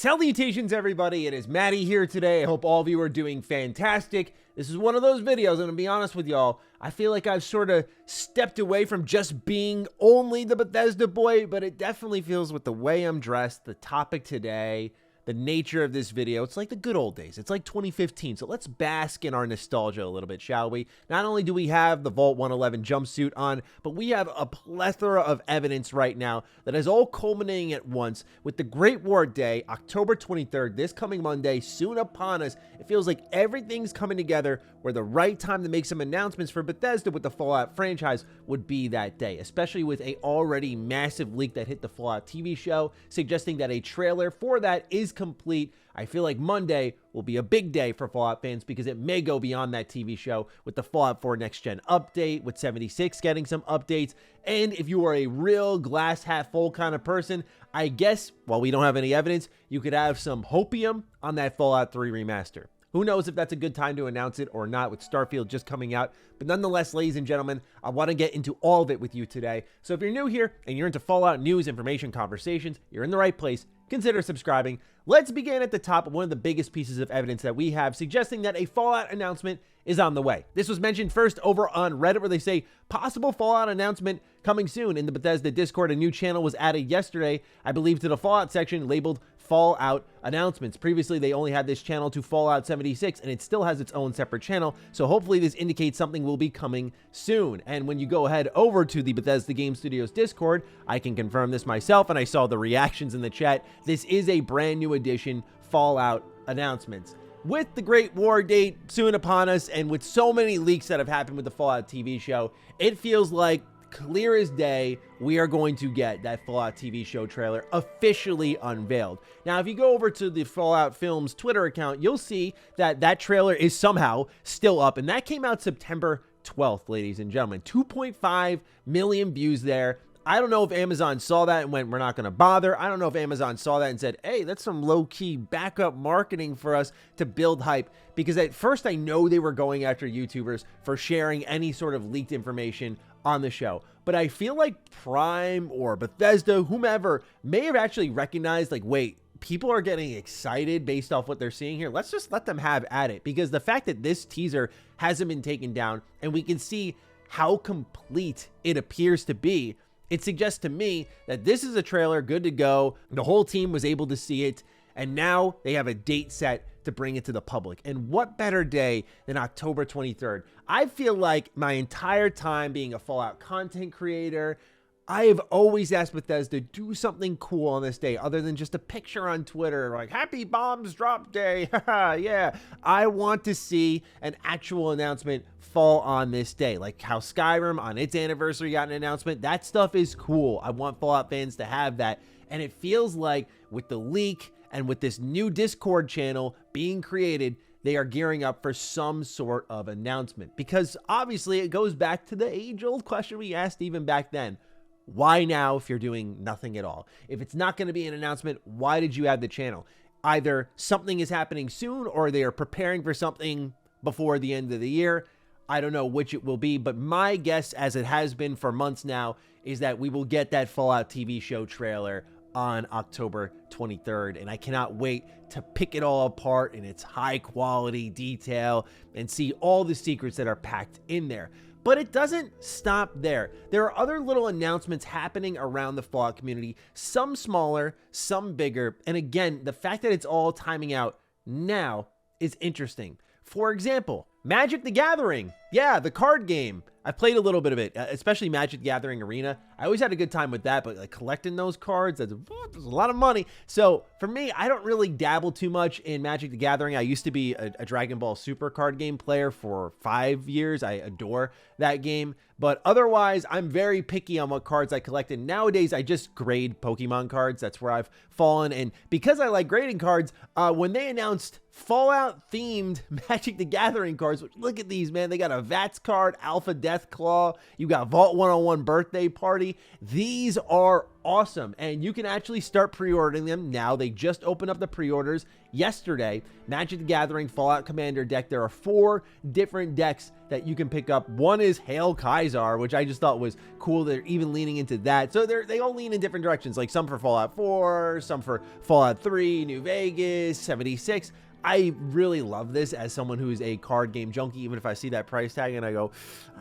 Salutations everybody, it is Maddie here today. I hope all of you are doing fantastic. This is one of those videos, I'm gonna be honest with y'all, I feel like I've sort of stepped away from just being only the Bethesda boy, but it definitely feels with the way I'm dressed, the topic today, the nature of this video, it's like the good old days. It's like 2015, so let's bask in our nostalgia a little bit, shall we? Not only do we have the Vault 111 jumpsuit on, but we have a plethora of evidence right now that is all culminating at once with the Great War Day, October 23rd, this coming Monday, soon upon us. It feels like everything's coming together where the right time to make some announcements for Bethesda with the Fallout franchise would be that day, especially with a already massive leak that hit the Fallout TV show, suggesting that a trailer for that is complete. I feel like Monday will be a big day for Fallout fans because it may go beyond that TV show with the Fallout 4 Next Gen update, with 76 getting some updates, and if you are a real glass half full kind of person, I guess, while we don't have any evidence, you could have some hopium on that Fallout 3 remaster. Who knows if that's a good time to announce it or not with Starfield just coming out. But nonetheless, ladies and gentlemen, I want to get into all of it with you today. So if you're new here and you're into Fallout news, information, conversations, you're in the right place. Consider subscribing. Let's begin at the top of one of the biggest pieces of evidence that we have suggesting that a Fallout announcement is on the way. This was mentioned first over on Reddit where they say possible Fallout announcement coming soon. In the Bethesda Discord, a new channel was added yesterday, I believe, to the Fallout section labeled Fallout announcements. Previously, they only had this channel to Fallout 76, and it still has its own separate channel, so hopefully this indicates something will be coming soon. And when you go ahead over to the Bethesda Game Studios Discord, I can confirm this myself, and I saw the reactions in the chat. This is a brand new edition Fallout announcements. With the Great War date soon upon us, and with so many leaks that have happened with the Fallout TV show, it feels like clear as day, we are going to get that Fallout TV show trailer officially unveiled. Now, if you go over to the Fallout Films Twitter account, you'll see that that trailer is somehow still up, and that came out September 12th, ladies and gentlemen. 2.5 million views there. I don't know if Amazon saw that and went, we're not going to bother. I don't know if Amazon saw that and said, hey, that's some low-key backup marketing for us to build hype. Because at first, I know they were going after YouTubers for sharing any sort of leaked information on the show. But I feel like Prime or Bethesda, whomever, may have actually recognized, like, wait, people are getting excited based off what they're seeing here. Let's just let them have at it. Because the fact that this teaser hasn't been taken down and we can see how complete it appears to be, it suggests to me that this is a trailer good to go. The whole team was able to see it, and now they have a date set to bring it to the public. And what better day than October 23rd? I feel like my entire time being a Fallout content creator, I have always asked Bethesda to do something cool on this day other than just a picture on Twitter like happy bombs drop day. Yeah, I want to see an actual announcement fall on this day, like how Skyrim on its anniversary got an announcement. That stuff is cool. I want Fallout fans to have that. And it feels like with the leak and with this new Discord channel being created, they are gearing up for some sort of announcement. Because obviously it goes back to the age-old question we asked even back then. Why now if you're doing nothing at all? If it's not going to be an announcement, why did you add the channel? Either something is happening soon or they are preparing for something before the end of the year. I don't know which it will be, but my guess, as it has been for months now, is that we will get that Fallout TV show trailer on October 23rd, and I cannot wait to pick it all apart in its high quality detail and see all the secrets that are packed in there. But it doesn't stop there. There are other little announcements happening around the Fallout community, some smaller, some bigger, and again, the fact that it's all timing out now is interesting. For example, Magic the Gathering. Yeah, the card game. I've played a little bit of it, especially Magic the Gathering Arena. I always had a good time with that, but like collecting those cards, that's a lot of money. So for me, I don't really dabble too much in Magic the Gathering. I used to be a Dragon Ball Super card game player for 5 years. I adore that game. But otherwise, I'm very picky on what cards I collect. And nowadays, I just grade Pokemon cards. That's where I've fallen. And because I like grading cards, when they announced Fallout-themed Magic the Gathering cards, which, look at these, man. They got a VATS card, Alpha Deathclaw. You got Vault 101 Birthday Party. These are awesome, and you can actually start pre-ordering them now. They just opened up the pre-orders yesterday. Magic the Gathering Fallout Commander deck. There are 4 different decks that you can pick up. One is Hail Kaisar, which I just thought was cool. They're even leaning into that. So they all lean in different directions, like some for Fallout 4, some for Fallout 3, New Vegas, 76. I really love this as someone who is a card game junkie, even if I see that price tag and I go,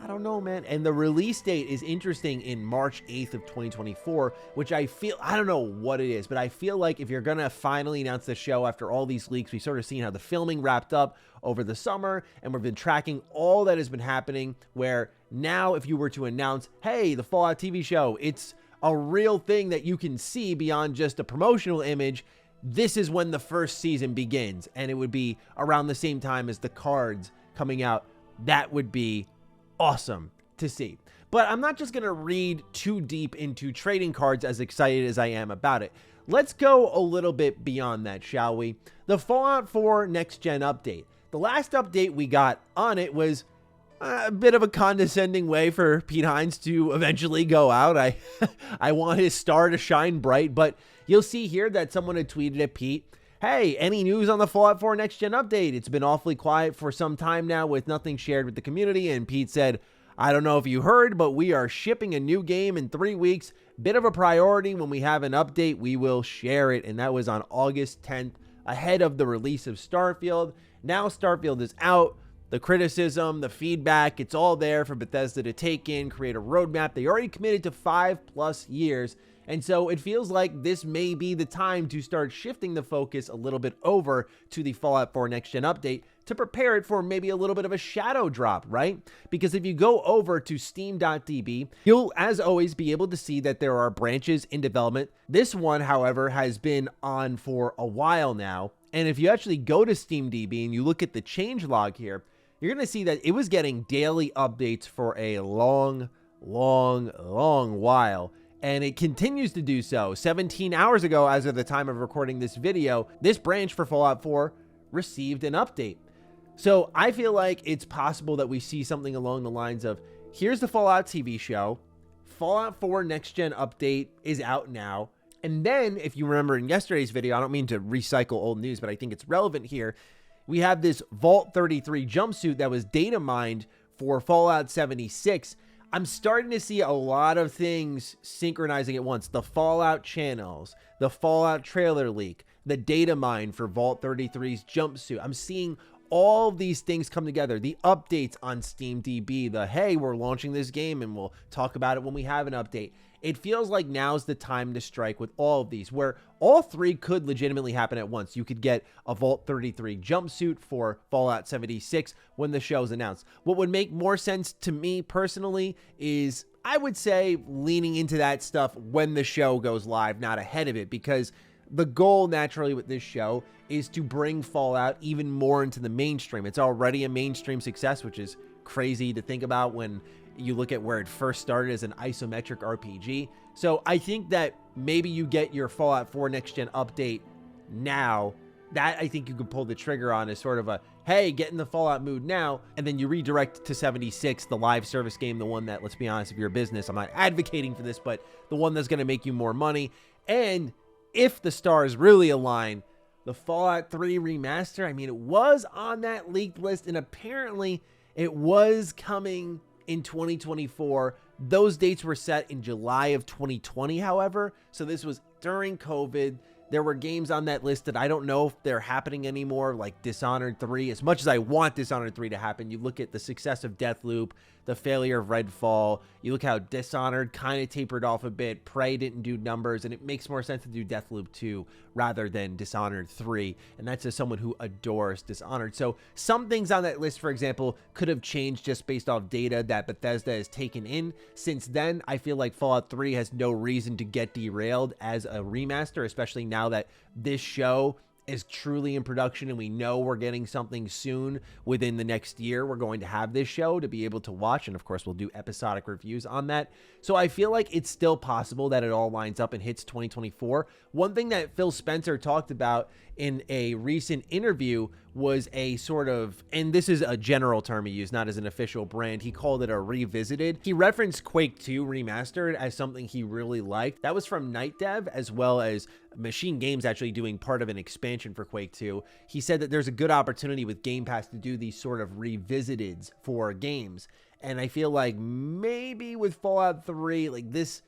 I don't know, man. And the release date is interesting in March 8th of 2024, which I don't know what it is, but I feel like if you're going to finally announce the show after all these leaks, we've sort of seen how the filming wrapped up over the summer, and we've been tracking all that has been happening, where now if you were to announce, hey, the Fallout TV show, it's a real thing that you can see beyond just a promotional image, this is when the first season begins, and it would be around the same time as the cards coming out. That would be awesome to see. But I'm not just going to read too deep into trading cards, as excited as I am about it. Let's go a little bit beyond that, shall we? The Fallout 4 Next Gen update. The last update we got on it was a bit of a condescending way for Pete Hines to eventually go out. I want his star to shine bright, but you'll see here that someone had tweeted at Pete, hey, any news on the Fallout 4 Next Gen update? It's been awfully quiet for some time now with nothing shared with the community. And Pete said, I don't know if you heard, but we are shipping a new game in 3 weeks. Bit of a priority. When we have an update, we will share it. And that was on August 10th, ahead of the release of Starfield. Now Starfield is out. The criticism, the feedback, it's all there for Bethesda to take in, create a roadmap. They already committed to 5+ years. And so it feels like this may be the time to start shifting the focus a little bit over to the Fallout 4 Next Gen update to prepare it for maybe a little bit of a shadow drop, right? Because if you go over to steam.db, you'll, as always, be able to see that there are branches in development. This one, however, has been on for a while now. And if you actually go to SteamDB and you look at the changelog here, you're going to see that it was getting daily updates for a long while. And it continues to do so. 17 hours ago, as of the time of recording this video, this branch for Fallout 4 received an update. So I feel like it's possible that we see something along the lines of, here's the Fallout TV show, Fallout 4 Next Gen update is out now. And then, if you remember in yesterday's video, I don't mean to recycle old news, but I think it's relevant here. We have this Vault 33 jumpsuit that was data mined for Fallout 76. I'm starting to see a lot of things synchronizing at once. The Fallout channels, the Fallout trailer leak, the data mine for Vault 33's jumpsuit. I'm seeing all of these things come together. The updates on SteamDB, the, hey, we're launching this game and we'll talk about it when we have an update. It feels like now's the time to strike with all of these, where all 3 could legitimately happen at once. You could get a Vault 33 jumpsuit for Fallout 76 when the show's announced. What would make more sense to me personally is, I would say, leaning into that stuff when the show goes live, not ahead of it, because the goal naturally with this show is to bring Fallout even more into the mainstream. It's already a mainstream success, which is crazy to think about when you look at where it first started as an isometric RPG. So I think that maybe you get your Fallout 4 Next Gen update now. That I think you can pull the trigger on as sort of a, hey, get in the Fallout mood now, and then you redirect to 76, the live service game, the one that, let's be honest, if you're a business, I'm not advocating for this, but the one that's going to make you more money. And if the stars really align, the Fallout 3 remaster, I mean, it was on that leaked list, and apparently it was coming in 2024. Those dates were set in July of 2020, however, so this was during COVID. There were games on that list that I don't know if they're happening anymore, like Dishonored 3. As much as I want Dishonored 3 to happen, you look at the success of Deathloop, the failure of Redfall, you look how Dishonored kind of tapered off a bit, Prey didn't do numbers, and it makes more sense to do Deathloop 2 rather than Dishonored 3, and that's as someone who adores Dishonored. So some things on that list, for example, could have changed just based off data that Bethesda has taken in. Since then, I feel like Fallout 3 has no reason to get derailed as a remaster, especially now that this show is truly in production and we know we're getting something soon within the next year. We're going to have this show to be able to watch, and of course we'll do episodic reviews on that. So I feel like it's still possible that it all lines up and hits 2024. One thing that Phil Spencer talked about in a recent interview was a sort of, and this is a general term he used, not as an official brand, he called it a revisited. He referenced Quake 2 Remastered as something he really liked. That was from Night Dev, as well as Machine Games actually doing part of an expansion for Quake 2. He said that there's a good opportunity with Game Pass to do these sort of revisiteds for games. And I feel like maybe with Fallout 3, like this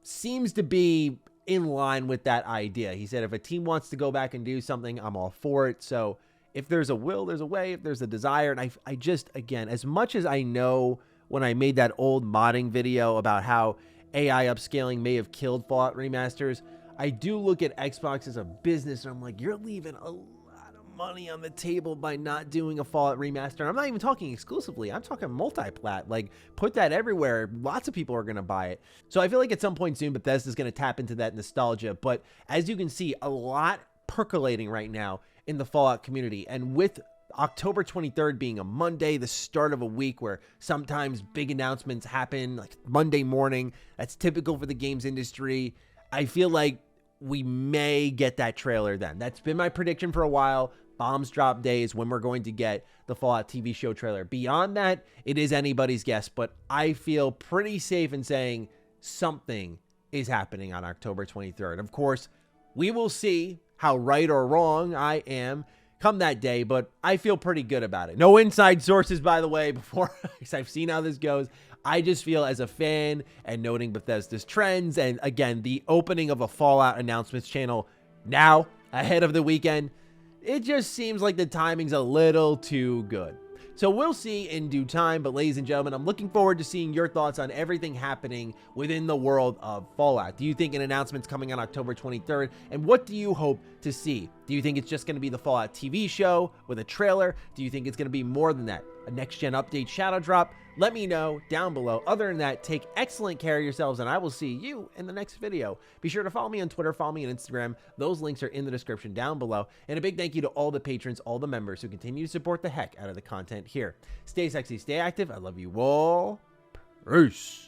seems to be in line with that idea. He said if a team wants to go back and do something, I'm all for it. So if there's a will, there's a way. If there's a desire, and I just, again, as much as I know when I made that old modding video about how AI upscaling may have killed Fallout remasters, I do look at Xbox as a business, and I'm like, you're leaving a lot of money on the table by not doing a Fallout remaster. And I'm not even talking exclusively. I'm talking multi-plat. Like, put that everywhere. Lots of people are going to buy it. So I feel like at some point soon, Bethesda's going to tap into that nostalgia. But as you can see, a lot percolating right now in the Fallout community. And with October 23rd being a Monday, the start of a week where sometimes big announcements happen, like Monday morning, that's typical for the games industry. I feel like we may get that trailer then. That's been my prediction for a while. Bombs drop days when we're going to get the Fallout TV show trailer. Beyond that, it is anybody's guess, but I feel pretty safe in saying something is happening on October 23rd. Of course, we will see how right or wrong I am come that day, but I feel pretty good about it. No inside sources, by the way, before, because I've seen how this goes. I just feel as a fan and noting Bethesda's trends, and again, the opening of a Fallout announcements channel now, ahead of the weekend, it just seems like the timing's a little too good. So we'll see in due time, but ladies and gentlemen, I'm looking forward to seeing your thoughts on everything happening within the world of Fallout. Do you think an announcement's coming on October 23rd? And what do you hope to see? Do you think it's just going to be the Fallout TV show with a trailer? Do you think it's going to be more than that? A next-gen update shadow drop? Let me know down below. Other than that, take excellent care of yourselves, and I will see you in the next video. Be sure to follow me on Twitter, follow me on Instagram. Those links are in the description down below. And a big thank you to all the patrons, all the members who continue to support the heck out of the content here. Stay sexy, stay active. I love you all. Peace.